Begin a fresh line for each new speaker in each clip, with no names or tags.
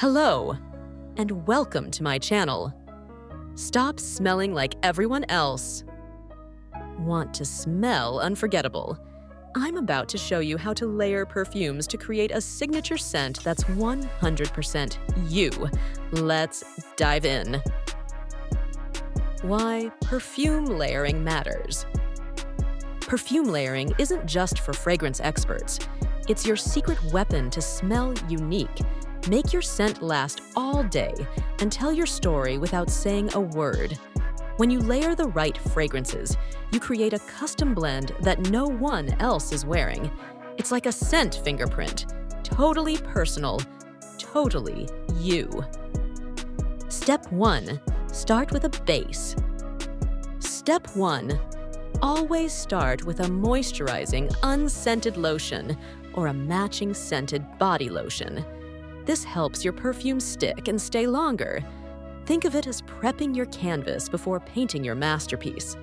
Hello, and welcome to my channel. Stop smelling like everyone else. Want to smell unforgettable? I'm about to show you how to layer perfumes to create a signature scent that's 100% you. Let's dive in. Why perfume layering matters. Perfume layering isn't just for fragrance experts. It's your secret weapon to smell unique. Make your scent last all day and tell your story without saying a word. When you layer the right fragrances, you create a custom blend that no one else is wearing. It's like a scent fingerprint. Totally personal, totally you. Step 1. Start with a base. Step 1. Always start with a moisturizing, unscented lotion or a matching scented body lotion. This helps your perfume stick and stay longer. Think of it as prepping your canvas before painting your masterpiece.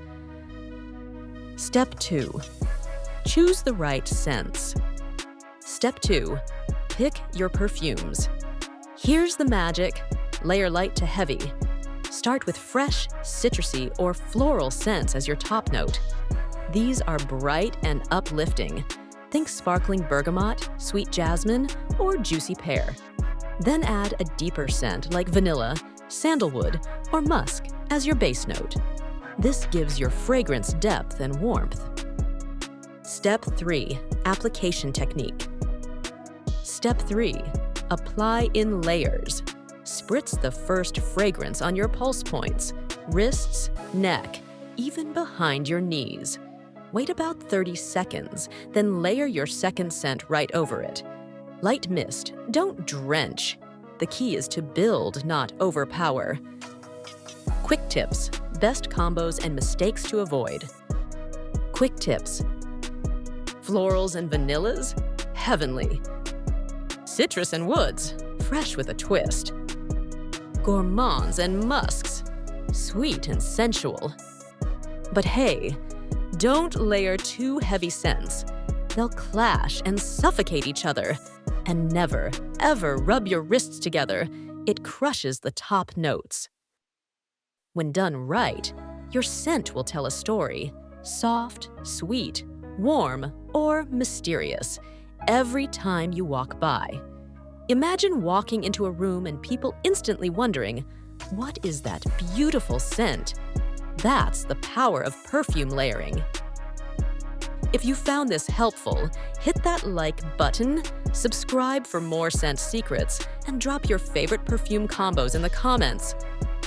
Step 2. Choose the right scents. Step 2. Pick your perfumes. Here's the magic. Layer light to heavy. Start with fresh, citrusy, or floral scents as your top note. These are bright and uplifting. Think sparkling bergamot, sweet jasmine, or juicy pear. Then add a deeper scent like vanilla, sandalwood, or musk as your base note. This gives your fragrance depth and warmth. Step 3. Application technique. Step 3. Apply in layers. Spritz the first fragrance on your pulse points, wrists, neck, even behind your knees. Wait about 30 seconds, then layer your second scent right over it. Light mist, don't drench. The key is to build, not overpower. Quick tips, best combos and mistakes to avoid. Quick tips. Florals and vanillas? Heavenly. Citrus and woods? Fresh with a twist. Gourmands and musks? Sweet and sensual. But hey, don't layer too heavy scents. They'll clash and suffocate each other. And never, ever rub your wrists together. It crushes the top notes. When done right, your scent will tell a story. Soft, sweet, warm, or mysterious every time you walk by. Imagine walking into a room and people instantly wondering, what is that beautiful scent? That's the power of perfume layering. If you found this helpful, hit that like button, subscribe for more scent secrets, and drop your favorite perfume combos in the comments.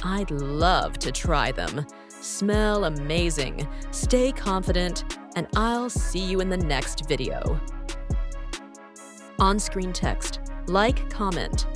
I'd love to try them. Smell amazing, stay confident, and I'll see you in the next video. On-screen text, like, comment,